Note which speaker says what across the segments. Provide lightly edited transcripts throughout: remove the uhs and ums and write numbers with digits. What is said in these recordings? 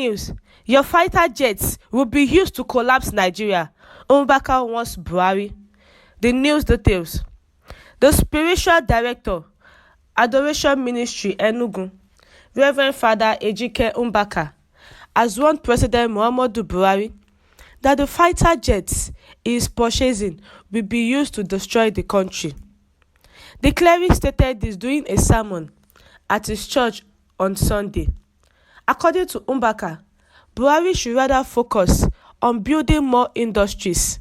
Speaker 1: news. Your fighter jets will be used to collapse Nigeria. Mbaka wants Buhari. The news details. The spiritual director, Adoration Ministry, Enugu, Reverend Father Ejike Mbaka, has warned President Muhammadu Buhari that the fighter jets he is purchasing will be used to destroy the country. The cleric stated this during a sermon at his church on Sunday. According to Mbaka, Buhari should rather focus on building more industries.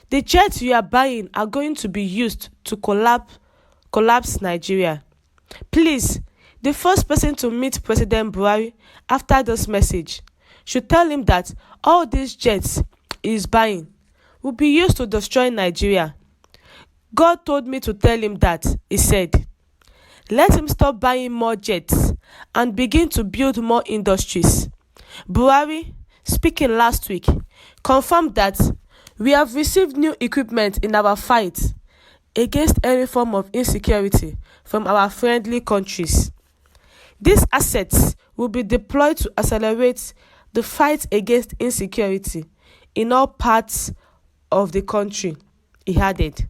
Speaker 1: The jets we are buying are going to be used to collapse Nigeria. Please, the first person to meet President Buhari after this message should tell him that all these jets he is buying will be used to destroy Nigeria. God told me to tell him that, he said. Let him stop buying more jets and begin to build more industries. Buhari, speaking last week, confirmed that we have received new equipment in our fight against any form of insecurity from our friendly countries. These assets will be deployed to accelerate the fight against insecurity in all parts of the country, he added.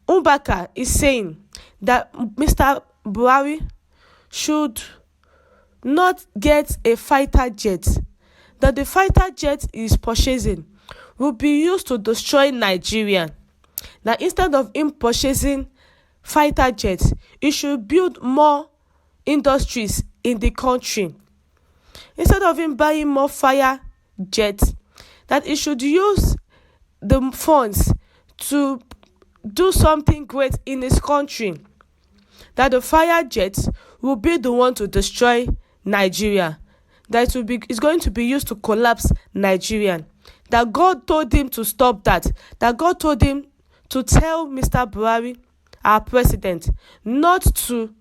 Speaker 1: Mbaka is saying that Mr. Buhari should not get a fighter jet, that the fighter jet he is purchasing will be used to destroy Nigeria. Now, instead of him purchasing fighter jets, he should build more industries in the country. Instead of him buying more fire jets, that he should use the funds to do something great in his country. That the fire jets will be the one to destroy Nigeria. That it's going to be used to collapse Nigeria. That God told him to stop that. That God told him to tell Mr. Buhari, our president, not to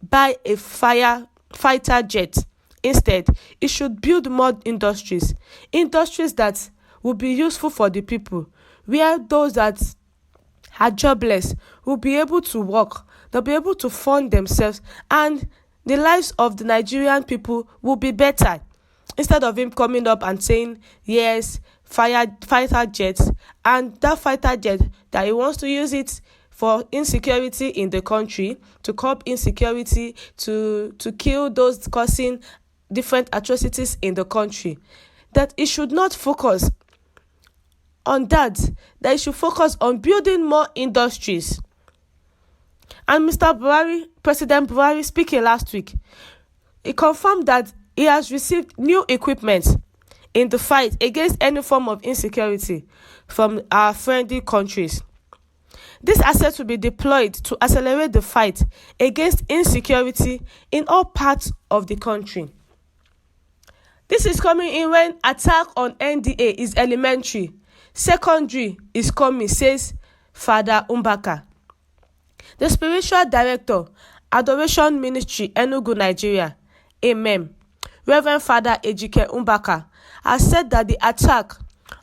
Speaker 1: buy a fighter jet. Instead, he should build more industries. Industries that will be useful for the people, where those that are jobless will be able to work, they'll be able to fund themselves, and the lives of the Nigerian people will be better. Instead of him coming up and saying, yes, fighter jets, and that fighter jet that he wants to use it for insecurity in the country, to curb insecurity, to kill those causing different atrocities in the country, that he should not focus on that he should focus on building more industries. And President Buhari, speaking last week, he confirmed that he has received new equipment in the fight against any form of insecurity from our friendly countries. These assets will be deployed to accelerate the fight against insecurity in all parts of the country. This is coming in when attack on NDA is elementary. Secondary is coming, says Father Mbaka. The spiritual director, Adoration Ministry, Enugu, Nigeria, Amen, Reverend Father Ejike Mbaka, has said that the attack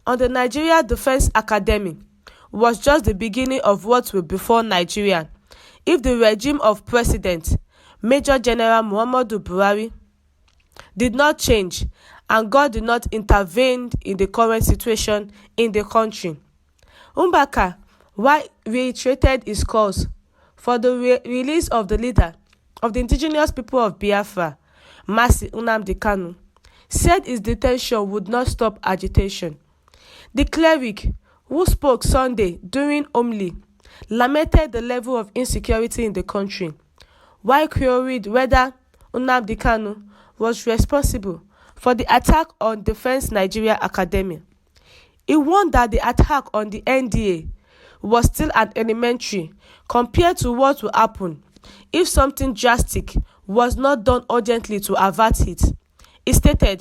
Speaker 1: on the Nigeria Defense Academy was just the beginning of what will befall Nigeria if the regime of President Major General Muhammadu Buhari did not change and God did not intervene in the current situation in the country. Mbaka reiterated his calls for the release of the leader of the indigenous people of Biafra, Mazi Nnamdi Kanu, said his detention would not stop agitation. The cleric, who spoke Sunday during homily, lamented the level of insecurity in the country, while queried whether Nnamdi Kanu was responsible for the attack on Defense Nigeria Academy. He warned that the attack on the NDA was still an elementary compared to what will happen if something drastic was not done urgently to avert it. He stated,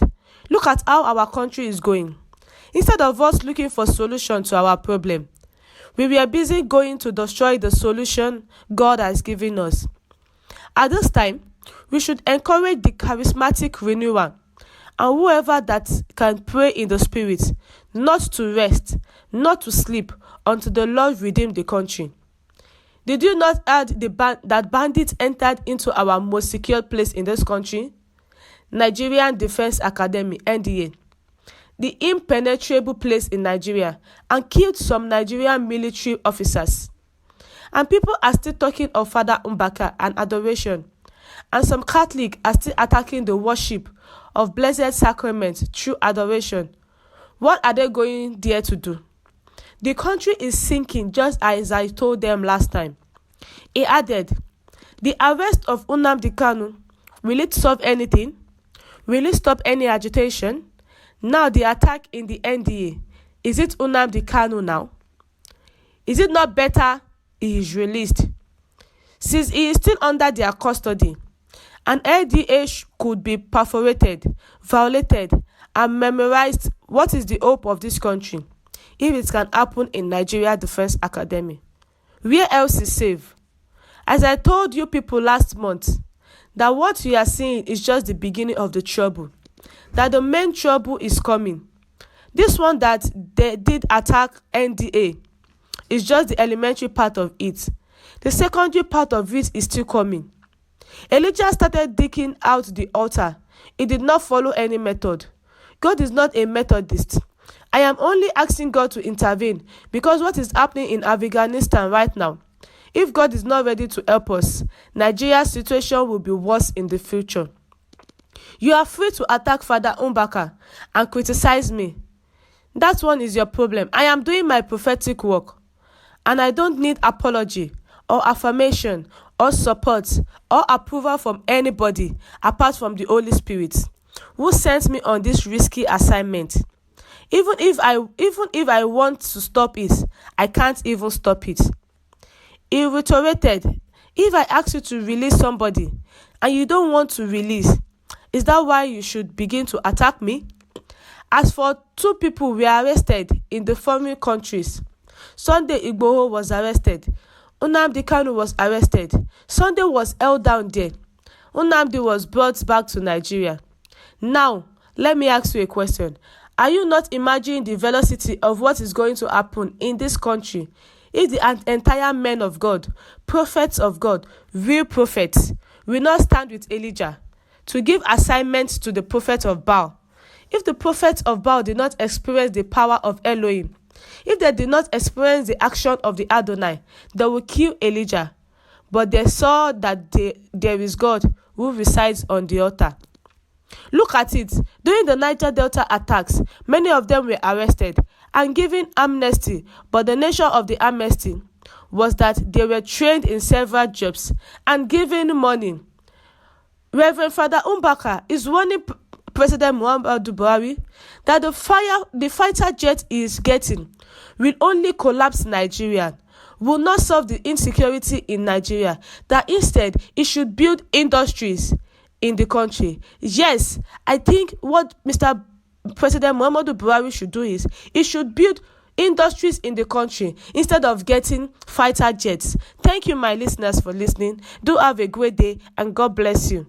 Speaker 1: "Look at how our country is going. Instead of us looking for solution to our problem, we were busy going to destroy the solution God has given us. At this time, we should encourage the charismatic renewal and whoever that can pray in the spirit, not to rest, not to sleep until the Lord redeem the country. Did you not add that bandits entered into our most secure place in this country? Nigerian Defence Academy (NDA), the impenetrable place in Nigeria, and killed some Nigerian military officers. And people are still talking of Father Mbaka and adoration. And some Catholics are still attacking the worship of Blessed Sacrament through adoration. What are they going there to do? The country is sinking, just as I told them last time. He added, the arrest of Nnamdi Kanu, will it solve anything? Will it stop any agitation? Now the attack in the NDA, is it Nnamdi Kanu now? Is it not better he is released? Since he is still under their custody, an LDA could be perforated, violated, and memorized. What is the hope of this country if it can happen in Nigeria Defence Academy? Where else is safe? As I told you people last month, that what you are seeing is just the beginning of the trouble, that the main trouble is coming. This one that they did attack NDA is just the elementary part of it. The secondary part of it is still coming. Elijah started digging out the altar. He did not follow any method. God is not a Methodist. I am only asking God to intervene because what is happening in Afghanistan right now, if God is not ready to help us, Nigeria's situation will be worse in the future. You are free to attack Father Mbaka and criticize me. That one is your problem. I am doing my prophetic work, and I don't need apology or affirmation or support or approval from anybody apart from the Holy Spirit, who sent me on this risky assignment. Even if I want to stop it, I can't even stop it. He reiterated, if I ask you to release somebody and you don't want to release, is that why you should begin to attack me? As for 2 people were arrested in the foreign countries. Sunday Igboho was arrested. Nnamdi Kanu was arrested. Sunday was held down there. Nnamdi was brought back to Nigeria. Now, let me ask you a question. Are you not imagining the velocity of what is going to happen in this country if the entire men of God, prophets of God, real prophets, will not stand with Elijah to give assignments to the prophet of Baal? If the prophets of Baal did not experience the power of Elohim, if they did not experience the action of the Adonai, they will kill Elijah. But they saw that there is God who resides on the altar. Look at it. During the Niger Delta attacks, many of them were arrested and given amnesty, but the nature of the amnesty was that they were trained in several jobs and given money. Reverend Father Mbaka is warning President Muhammadu Buhari that the fighter jet he is getting will only collapse Nigeria, will not solve the insecurity in Nigeria, that instead it should build industries in the country. Yes, I think what Mr. President Muhammadu Buhari should do is he should build industries in the country instead of getting fighter jets. Thank you, my listeners, for listening. Do have a great day and God bless you.